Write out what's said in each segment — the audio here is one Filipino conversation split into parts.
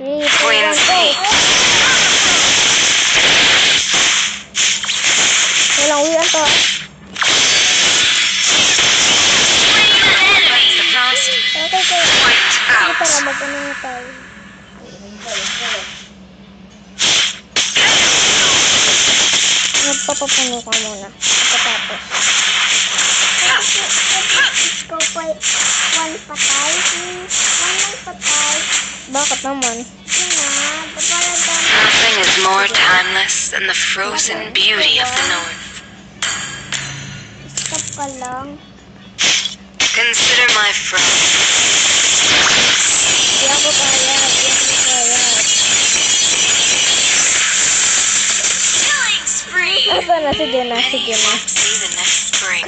3, 2, 1, Queen's go! Peak. Walang uwian to. That's the frost. Okay, go. Wiped Tara, out. mag-ano na tayo. Magpapapuno ka muna. Pagkatapos. Ikaw pa, one patay. One lang patay. Bakit naman? Nothing is more timeless than the frozen beauty of the north. Stop ka lang. Consider my frost. Di ako kaya. Killing spree. Aba na, sige na, Many sige na. won't see the next spring.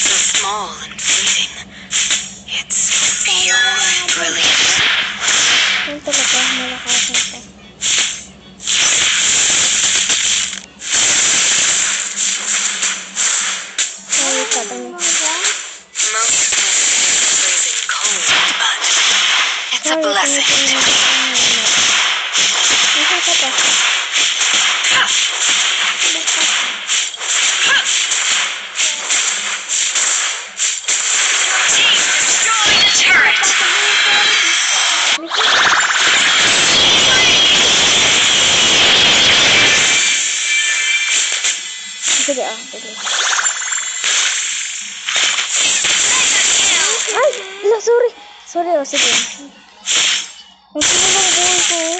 So small and fleeting. It's pure brilliance. Yung talaga, malakas ito. Sorry, tatang. Most can't stand freezing cold, but it's a blessing to me. Isa ka pa. Team destroy the turret. Sige, sige. Ay! Sorry! Sorry, sige. Ang sino lang buhay ko eh.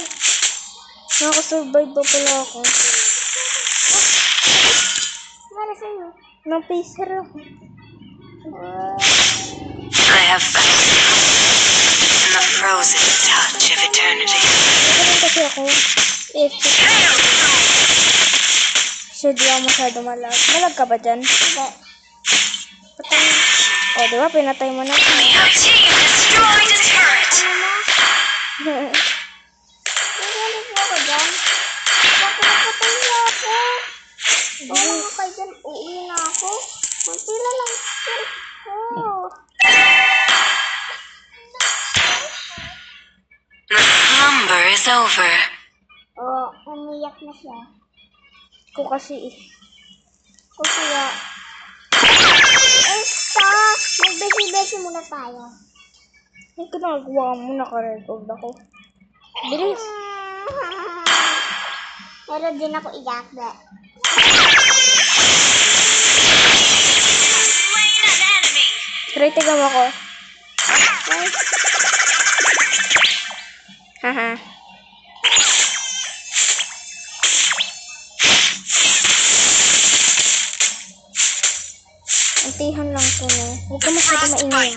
Nakasurvive pa pala ako. Para sa'yo. Nang pacer ako. I have found in the frozen touch of eternity. Nagkaroon kasi ako. Siya di ako masyado malag. Malag ka ba dyan? Hindi. Patay. O, diba? Pinatay mo na. The team destroy the turret. Nagalit mo ako dyan? Bakit napatay niya ako? Wala nga kayo dyan. Uuwi na ako. Mantila lang spirit ko. The slumber is over. Oo, umiyak na siya. Ko kasi eh. Ko kaya. Stop! Magbesi-besi muna tayo. Ang ginagawa mo, naka-record ako. Bilis! Meron din ako iyak ba? Slain an enemy. Kritigam ako. Haha. Antihan lang ko, no? Huwag ka masyado maingay.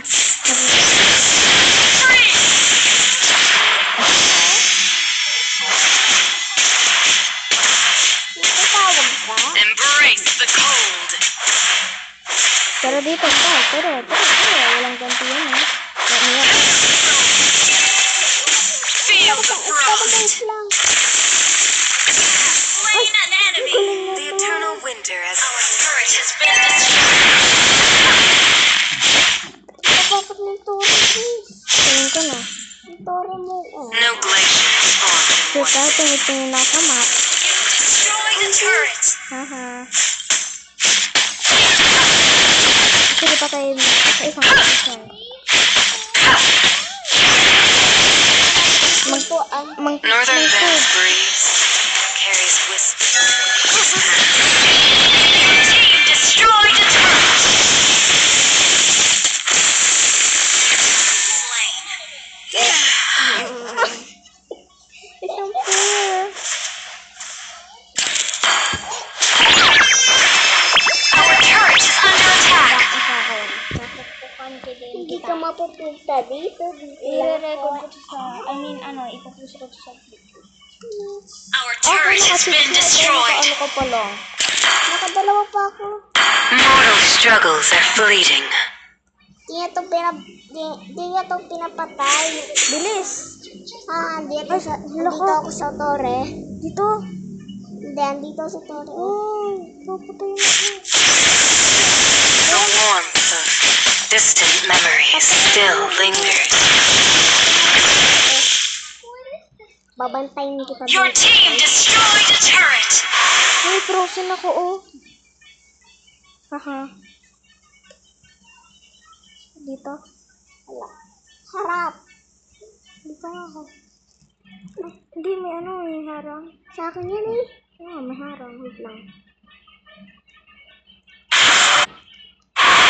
Tawag ka? Embrace the cold. Pero dito ka. Pero. Walang ganti yan, eh. Yan. Feel the frost. lang. Slain an enemy. The eternal winter as our turret has been destroyed. Kapapag ng toro, please. Tingin ko na. Ang toro mo, oh. No glacier is formed in one Diba, day. tingin na sa map. Destroy the turret. Haha. Sige pa tayo sa isang kasasal. Northern Venice breeze carries whispers. Team destroy the turret. Slain. Isang fair. Our turret is under attack. Hindi ka mapupunta dito. I-record ko sa, ipapuso ko sa video. Our turret has been destroyed. Ano ka pa lang? Nakadalawa pa ako. Mortal struggles are fleeting. Di niya to pinapatay. Bilis! Dito ako sa tore. Dito? Hindi, dito sa tore. Oh, papatay na ako. The warmth of distant memories still lingers. Babantayin kita. Your team destroyed a turret. Ay, frozen ako, oh. Haha. Dito. Wala. Harap. Dito nga ako. Hindi, may ano, may harang. Sa akin yan eh. Oo, may harang. Wait lang.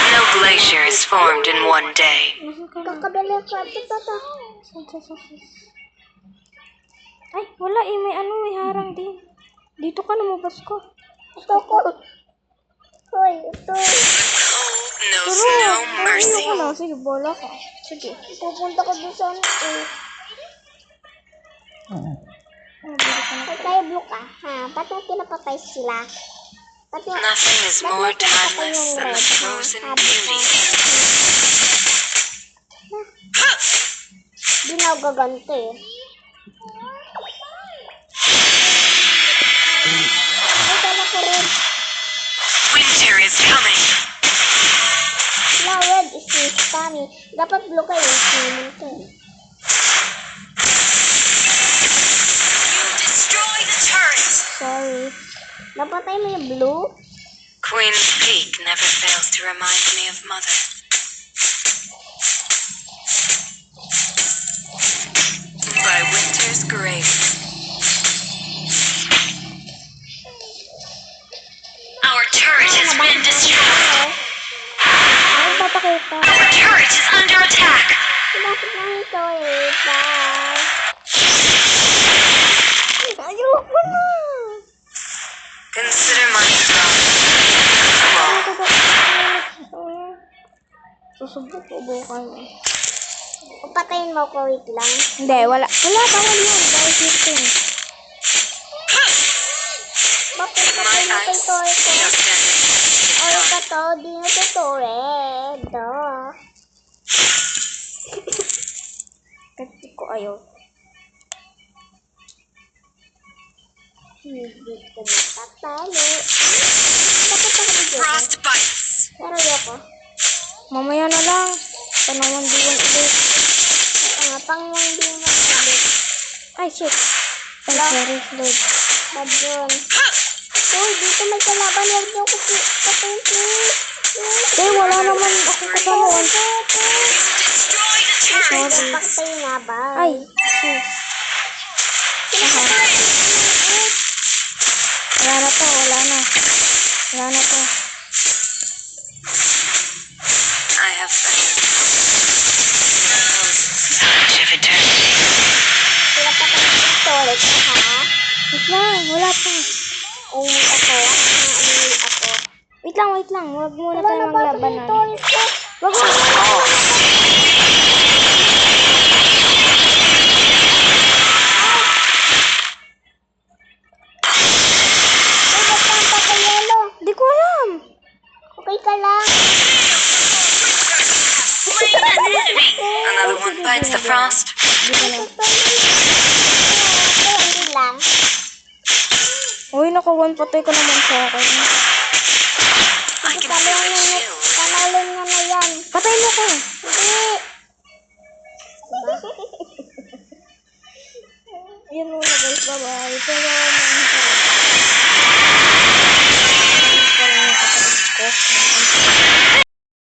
No glacier is formed in one day. Nasaan ka na? Kakabili ko. Ito. Ay, wala eh. May ano, may harang din. Dito ka, lumabas ko. Ito ko. Hoy, ito. Cold knows Turo! no Ay, mercy. ayoko na. Sige, bola ka. Sige. Pupunta ko doon sa ano eh. Oh, bili ka na. Ay, tayo blue ka. Ha? Ba't mo pinapatay sila? Ba't mo... Nothing is ba't mo more pinapatay timeless yung than red, the ha? frozen Sabi beauty. ko. Di na ako gaganti eh. Ay, kala ko red. Winter is coming. No, red is this kami. Dapat blue kayo. Swimming ka eh. You destroy the turret. Sorry. Napatay mo yung blue? Queen's Peak never fails to remind me of Mother. By winter's grace. Our turret has been destroyed. Ay, papakita. Our turret is under attack. Bakit lang ito eh? Bye. Ayoko na. Consider my throne. Well, Susubukan mo. Patayin mo ko, wait lang. Hindi, wala. Wala, bawal yun. Bawal shooting. Bakit my patay mo kay eyes Tor ko? just ended. Ay, ka to, di na to red. Duh. Kasi ko ayaw. Hindi ko matatalo. Bakit ako dito? Frost bites. Pero ayoko. Mamaya na lang. Panawang diwan ulit. Pang hindi mo ulit. Ay, shit. Ay, sorry, Lord. Bad yun. Uy, dito may kalaban. Huwag niyo ko patayin please. Eh, wala naman ako kasama. Destroy the turret. Sorry. Pakatayin na ba? Ay, shit. Wala na to, wala na. Wala na to. I have found the touch of eternity. Pinapatayin ko yung storage ko, ha? Wait lang, wala pa. Umuwi ako. Umuwi ako. Wait lang. Huwag muna Wala tayo na ba ito maglabanan. dito? Wag For mo. all. Ay, ba't ka ang papayelo? Di ko alam. Okay ka lang. Another one bites the frost. Di ko alam. Hindi lang. Uy, naka-one patay ka naman sa akin. I can feel the chill. Panalo nga na yan. Patay mo ko. Hindi. Yan muna guys. Bye-bye. Pero,